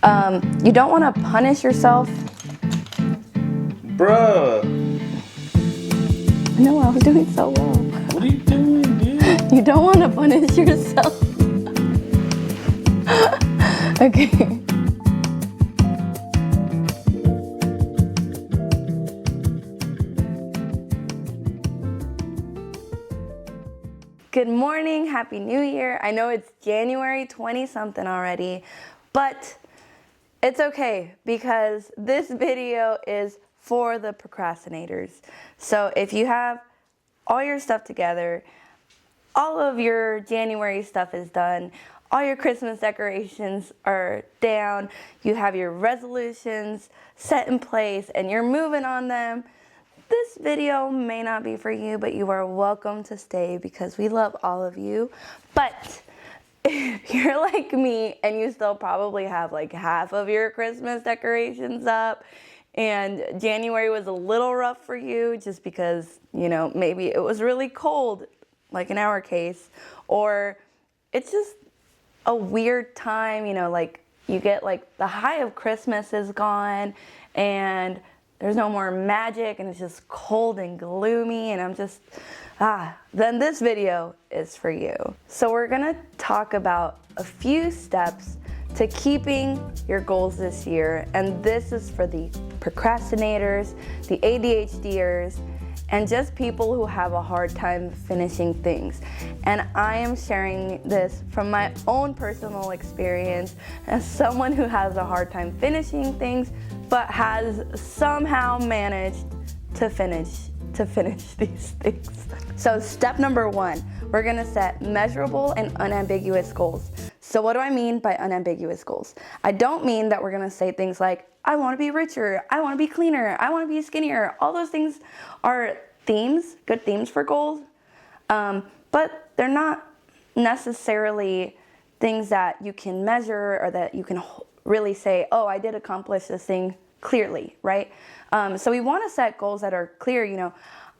You don't want to punish yourself. Bruh. No, I was doing so well. What are you doing, dude? You don't want to punish yourself. Okay. Good morning, Happy New Year. I know it's January 20-something already, but it's okay because this video is for the procrastinators. So if you have all your stuff together, all of your January stuff is done, all your Christmas decorations are down, you have your resolutions set in place and you're moving on them, this video may not be for you, but you are welcome to stay because we love all of you. But if you're like me and you still probably have like half of your Christmas decorations up and January was a little rough for you just because, you know, maybe it was really cold, like in our case, or it's just a weird time, you know, like you get like the high of Christmas is gone and there's no more magic and it's just cold and gloomy and I'm just, then this video is for you. So we're gonna talk about a few steps to keeping your goals this year. And this is for the procrastinators, the ADHDers, and just people who have a hard time finishing things. And I am sharing this from my own personal experience as someone who has a hard time finishing things, but has somehow managed to finish these things. So step number 1, we're gonna set measurable and unambiguous goals. So what do I mean by unambiguous goals? I don't mean that we're gonna say things like, I wanna be richer, I wanna be cleaner, I wanna be skinnier. All those things are themes, good themes for goals, but they're not necessarily things that you can measure or that you can really say, oh, I did accomplish this thing clearly, right? So we want to set goals that are clear. You know,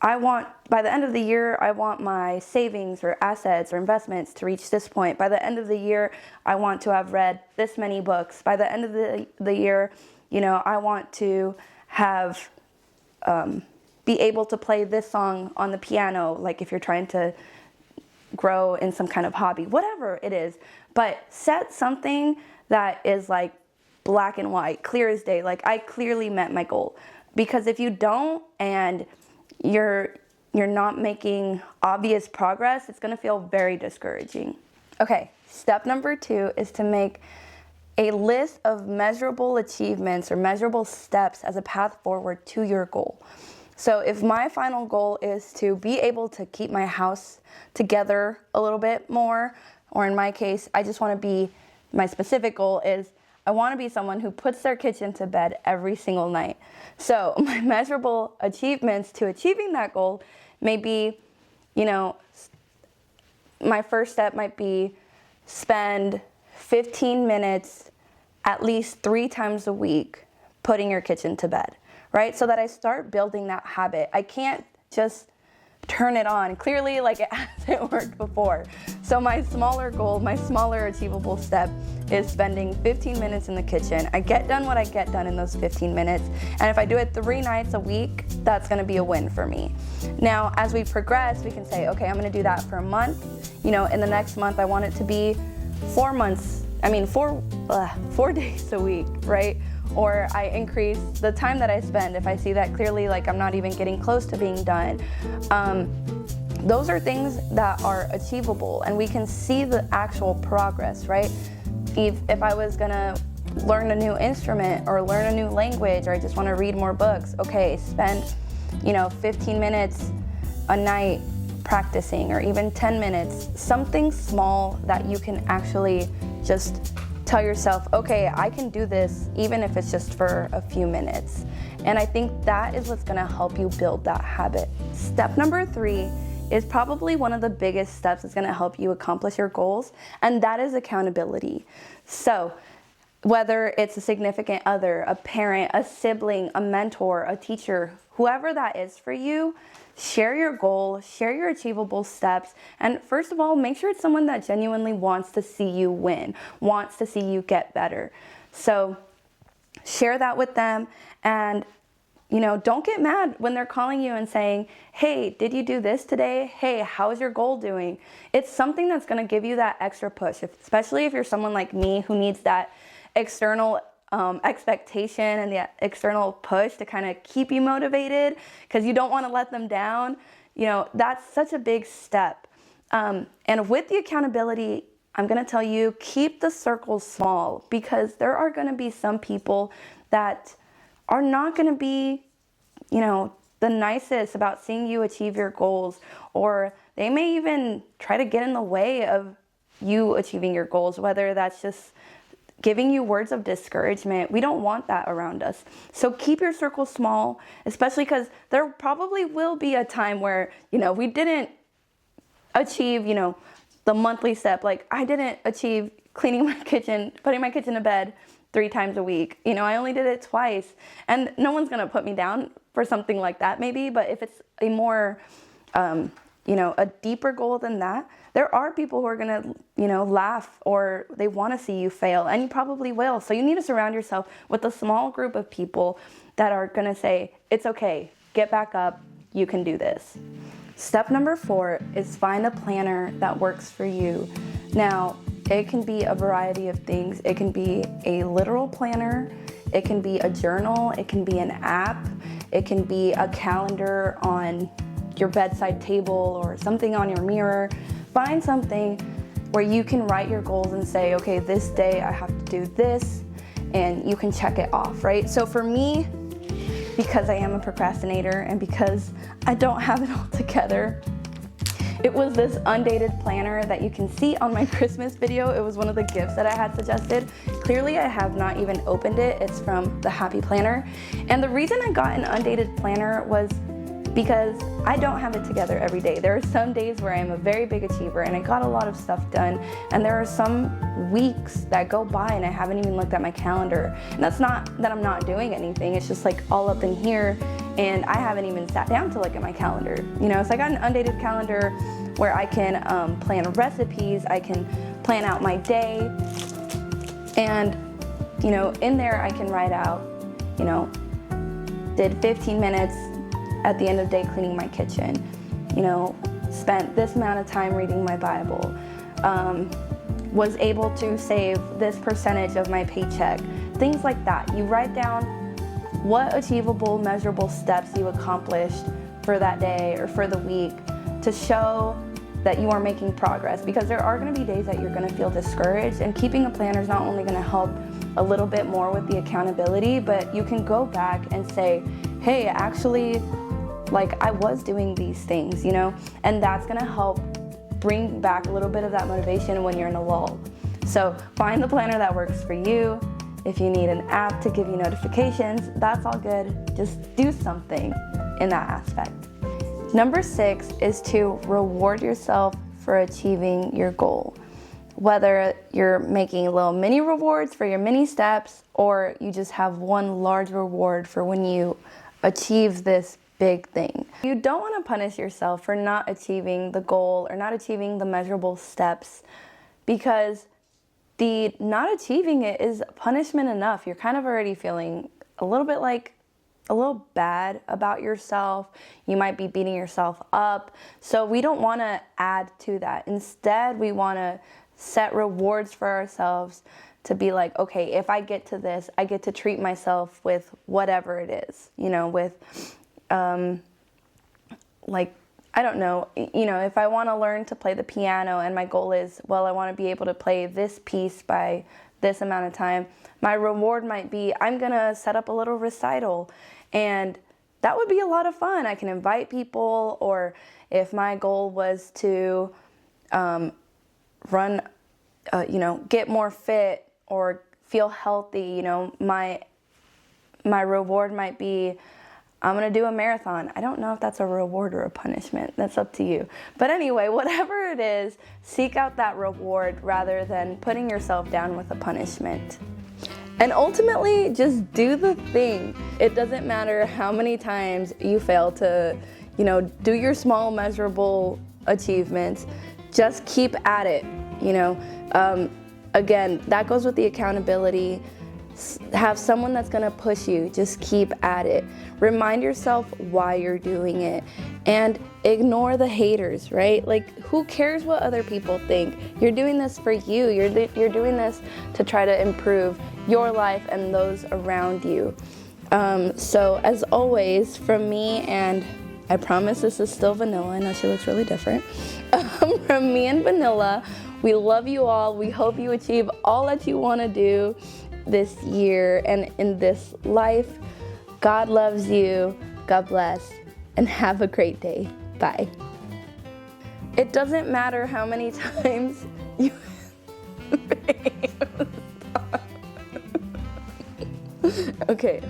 by the end of the year, I want my savings or assets or investments to reach this point. By the end of the year, I want to have read this many books. By the end of the year, you know, I want to have, be able to play this song on the piano, like if you're trying to grow in some kind of hobby, whatever it is. But set something that is like black and white, clear as day, like I clearly met my goal. Because if you don't and you're not making obvious progress, it's gonna feel very discouraging. Okay, step number 2 is to make a list of measurable achievements or measurable steps as a path forward to your goal. So if my final goal is to be able to keep my house together a little bit more, or in my case, I just wanna be, my specific goal is I want to be someone who puts their kitchen to bed every single night. So my measurable achievements to achieving that goal may be, you know, my first step might be spend 15 minutes at least 3 times a week putting your kitchen to bed, right? So that I start building that habit. I can't just turn it on. Clearly, like it hasn't worked before. So my smaller goal, my smaller achievable step is spending 15 minutes in the kitchen. I get done what I get done in those 15 minutes. And if I do it 3 nights a week, that's gonna be a win for me. Now, as we progress, we can say, okay, I'm gonna do that for a month. You know, in the next month, I want it to be 4 days a week, right? Or I increase the time that I spend if I see that clearly, like I'm not even getting close to being done. Those are things that are achievable and we can see the actual progress, right? If I was gonna learn a new instrument or learn a new language or I just wanna read more books, okay, spend, you know, 15 minutes a night practicing or even 10 minutes, something small that you can actually just tell yourself, okay, I can do this even if it's just for a few minutes. And I think that is what's gonna help you build that habit. Step number 3 is probably one of the biggest steps that's gonna help you accomplish your goals, and that is accountability. So whether it's a significant other, a parent, a sibling, a mentor, a teacher, whoever that is for you, share your goal, share your achievable steps, and first of all, make sure it's someone that genuinely wants to see you win, wants to see you get better. So share that with them, and don't get mad when they're calling you and saying, hey, did you do this today? Hey, how's your goal doing? It's something that's going to give you that extra push, especially if you're someone like me who needs that external expectation and the external push to kind of keep you motivated because you don't want to let them down. That's such a big step. And with the accountability, I'm going to tell you, keep the circles small, because there are going to be some people that are not going to be, the nicest about seeing you achieve your goals, or they may even try to get in the way of you achieving your goals, whether that's just giving you words of discouragement. We don't want that around us. So keep your circle small, especially because there probably will be a time where, we didn't achieve, the monthly step. Like I didn't achieve cleaning my kitchen, putting my kitchen to bed 3 times a week. I only did it twice, and no one's going to put me down for something like that maybe. But if it's a more, a deeper goal than that, there are people who are going to, laugh, or they want to see you fail, and you probably will. So you need to surround yourself with a small group of people that are going to say, it's okay, get back up, you can do this. Step number 4 is find a planner that works for you. Now, it can be a variety of things. It can be a literal planner, it can be a journal, it can be an app, it can be a calendar on your bedside table or something on your mirror. Find something where you can write your goals and say, okay, this day I have to do this, and you can check it off, right? So for me, because I am a procrastinator and because I don't have it all together, it was this undated planner that you can see on my Christmas video. It was one of the gifts that I had suggested. Clearly, I have not even opened it. It's from the Happy Planner. And the reason I got an undated planner was because I don't have it together every day. There are some days where I'm a very big achiever and I got a lot of stuff done, and there are some weeks that go by and I haven't even looked at my calendar. And that's not that I'm not doing anything, it's just like all up in here, and I haven't even sat down to look at my calendar. So I got an undated calendar where I can plan recipes, I can plan out my day, and in there I can write out, did 15 minutes at the end of the day cleaning my kitchen, spent this amount of time reading my Bible, was able to save this percentage of my paycheck, things like that. You write down what achievable, measurable steps you accomplished for that day or for the week to show that you are making progress, because there are going to be days that you're going to feel discouraged, and keeping a planner is not only going to help a little bit more with the accountability, but you can go back and say, hey, actually, I was doing these things, and that's going to help bring back a little bit of that motivation when you're in a lull. So find the planner that works for you. If you need an app to give you notifications, that's all good. Just do something in that aspect. Number 6 is to reward yourself for achieving your goal. Whether you're making little mini rewards for your mini steps, or you just have one large reward for when you achieve this big thing. You don't want to punish yourself for not achieving the goal or not achieving the measurable steps, because the not achieving it is punishment enough. You're kind of already feeling a little bit a little bad about yourself. You might be beating yourself up. So we don't want to add to that. Instead, we want to set rewards for ourselves to be like, okay, if I get to this, I get to treat myself with whatever it is, with I don't know, if I want to learn to play the piano and my goal is, well, I want to be able to play this piece by this amount of time, my reward might be, I'm going to set up a little recital, and that would be a lot of fun. I can invite people, or if my goal was to run, get more fit or feel healthy, my reward might be, I'm going to do a marathon. I don't know if that's a reward or a punishment. That's up to you. But anyway, whatever it is, seek out that reward rather than putting yourself down with a punishment. And ultimately, just do the thing. It doesn't matter how many times you fail to, do your small measurable achievements. Just keep at it, Again, that goes with the accountability. Have someone that's gonna push you. Just keep at it. Remind yourself why you're doing it, and ignore the haters, right? Like, who cares what other people think? You're doing this for you. You're doing this to try to improve your life and those around you. So as always, from me, and I promise this is still Vanilla. I know she looks really different. From me and Vanilla, we love you all. We hope you achieve all that you want to do this year and in this life. God loves you. God bless. And have a great day. Bye. It doesn't matter how many times you... Okay.